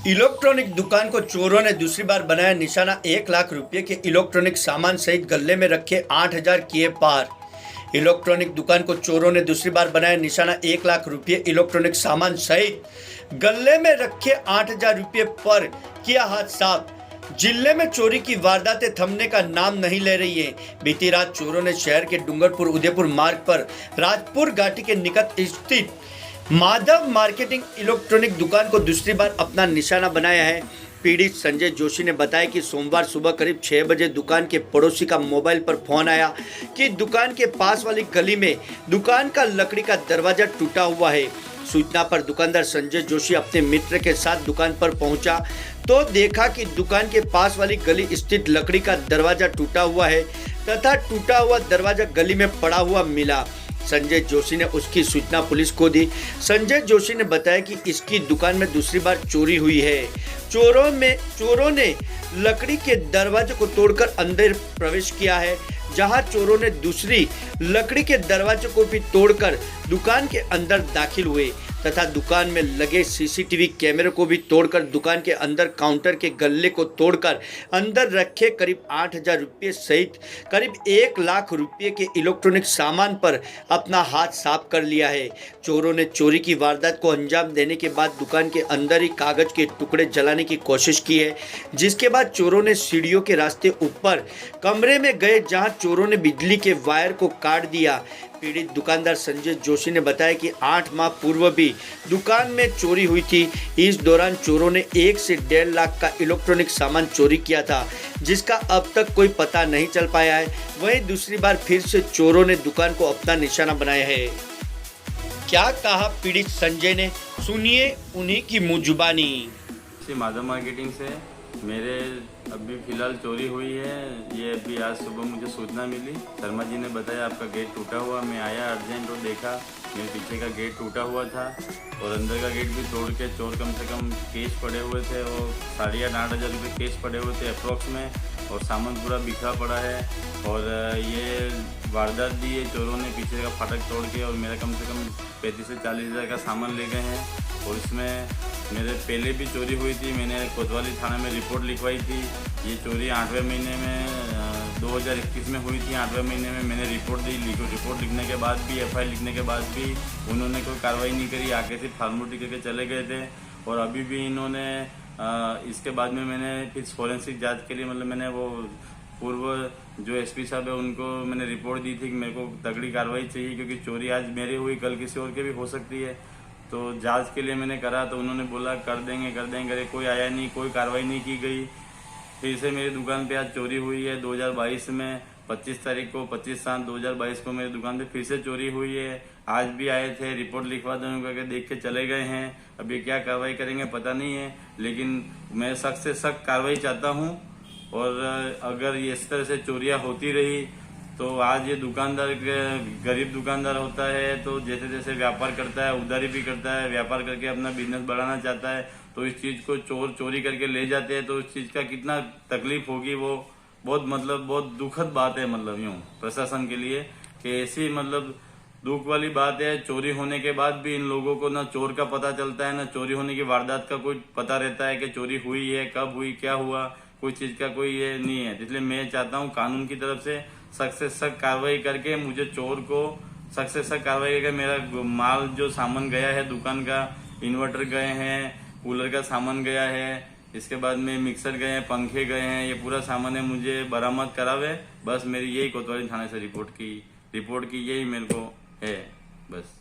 Electronic दुकान को चोरों ने दूसरी बार बनाया निशाना। 1 लाख रुपए के इलेक्ट्रॉनिक सामान सहित गले में रखे 8,000 किए पार। इलेक्ट्रॉनिक दुकान को चोरों ने दूसरी बार बनाया निशाना। 1 लाख रुपए इलेक्ट्रॉनिक सामान सहित गले में रखे 8,000 रुपए पर किया हाथ साफ। जिले में चोरी की वारदातें थमने का नाम नहीं ले रही है। बीती रात चोरों ने शहर के डूंगरपुर उदयपुर मार्ग पर राजपुर घाटी के निकट स्थित माधव मार्केटिंग इलेक्ट्रॉनिक दुकान को दूसरी बार अपना निशाना बनाया है। पीड़ित संजय जोशी ने बताया कि सोमवार सुबह करीब 6 बजे दुकान के पड़ोसी का मोबाइल पर फोन आया कि दुकान के पास वाली गली में दुकान का लकड़ी का दरवाजा टूटा हुआ है। सूचना पर दुकानदार संजय जोशी अपने मित्र के साथ दुकान पर पहुंचा तो देखा कि दुकान के पास वाली गली स्थित लकड़ी का दरवाजा टूटा हुआ है तथा टूटा हुआ दरवाजा गली में पड़ा हुआ मिला। संजय जोशी ने उसकी सूचना पुलिस को दी। संजय जोशी ने बताया कि इसकी दुकान में दूसरी बार चोरी हुई है। चोरों ने लकड़ी के दरवाजे को तोड़कर अंदर प्रवेश किया है, जहां चोरों ने दूसरी लकड़ी के दरवाजे को भी तोड़कर दुकान के अंदर दाखिल हुए तथा दुकान में लगे सीसीटीवी कैमरे को भी तोड़कर दुकान के अंदर काउंटर के गल्ले को तोड़कर अंदर रखे करीब 8,000 रुपये सहित करीब 1 लाख रुपये के इलेक्ट्रॉनिक सामान पर अपना हाथ साफ कर लिया है। चोरों ने चोरी की वारदात को अंजाम देने के बाद दुकान के अंदर ही कागज के टुकड़े जलाने की कोशिश की है, जिसके बाद चोरों ने सीढ़ियों के रास्ते ऊपर कमरे में गए, जहां चोरों ने बिजली के वायर को काट दिया। पीड़ित दुकानदार संजय जोशी ने बताया कि 8 माह पूर्व भी दुकान में चोरी हुई थी। इस दौरान चोरों ने 1 से 1.5 लाख का इलेक्ट्रॉनिक सामान चोरी किया था, जिसका अब तक कोई पता नहीं चल पाया है। वहीं दूसरी बार फिर से चोरों ने दुकान को अपना निशाना बनाया है। क्या कहा पीड़ित संजय ने, सुनिए उन्हीं की मुँह जुबानी। माधव मार्केटिंग से मेरे अभी फ़िलहाल चोरी हुई है। ये अभी आज सुबह मुझे सूचना मिली, शर्मा जी ने बताया आपका गेट टूटा हुआ। मैं आया अर्जेंट और देखा मेरे पीछे का गेट टूटा हुआ था और अंदर का गेट भी तोड़ के चोर कम से कम केस पड़े हुए थे और 8,500 रुपये केस पड़े हुए थे अप्रॉक्स में, और सामान पूरा बिखरा पड़ा है। और ये वारदात दी है चोरों ने पीछे का फाटक तोड़ के, और मेरा कम से कम 35 से 40 हज़ार का सामान ले गए हैं। और इसमें मेरे पहले भी चोरी हुई थी, मैंने कोतवाली थाना में रिपोर्ट लिखवाई थी। ये चोरी 8वें महीने में 2021 में हुई थी। 8वें महीने में मैंने रिपोर्ट दी। रिपोर्ट लिखने के बाद भी, FIR लिखने के बाद भी उन्होंने कोई कार्रवाई नहीं करी, आके सिर्फ फॉर्मेलिटी करके चले गए थे। और अभी भी इन्होंने इसके बाद में मैंने फिर फोरेंसिक जांच के लिए, मतलब मैंने वो पूर्व जो SP साहब है उनको मैंने रिपोर्ट दी थी कि मेरे को तगड़ी कार्रवाई चाहिए, क्योंकि चोरी आज मेरी हुई, कल किसी और के भी हो सकती है। तो जांच के लिए मैंने करा तो उन्होंने बोला कर देंगे करे, कोई आया नहीं, कोई कार्रवाई नहीं की गई। फिर से मेरी दुकान पे आज चोरी हुई है 2022 में 25 तारीख को, 25/7/2022 को मेरी दुकान पे फिर से चोरी हुई है। आज भी आए थे, रिपोर्ट लिखवा दें करके देख के चले गए हैं। अभी क्या कार्रवाई करेंगे पता नहीं है, लेकिन मैं सख्त से सख्त कार्रवाई चाहता हूँ। और अगर ये इस तरह से चोरियाँ होती रही तो आज ये दुकानदार गरीब दुकानदार होता है, तो जैसे जैसे व्यापार करता है, उधारी भी करता है, व्यापार करके अपना बिजनेस बढ़ाना चाहता है, तो इस चीज़ को चोर चोरी करके ले जाते हैं, तो इस चीज़ का कितना तकलीफ होगी, वो बहुत दुखद बात है। मतलब यूँ प्रशासन के लिए कि ऐसी मतलब दुख वाली बात है। चोरी होने के बाद भी इन लोगों को ना चोर का पता चलता है, ना चोरी होने की वारदात का कोई पता रहता है कि चोरी हुई है, कब हुई, क्या हुआ, कोई चीज़ का कोई ये नहीं है। इसलिए मैं चाहता हूँ कानून की तरफ से सख्त कार्रवाई करके मुझे चोर को सख्त कार्रवाई करके मेरा माल जो सामान गया है, दुकान का इन्वर्टर गए हैं, कूलर का सामान गया है, इसके बाद में मिक्सर गए हैं, पंखे गए हैं, ये पूरा सामान है, मुझे बरामद करावे। बस मेरी यही कोतवाली थाने से रिपोर्ट की यही मेरे को है बस।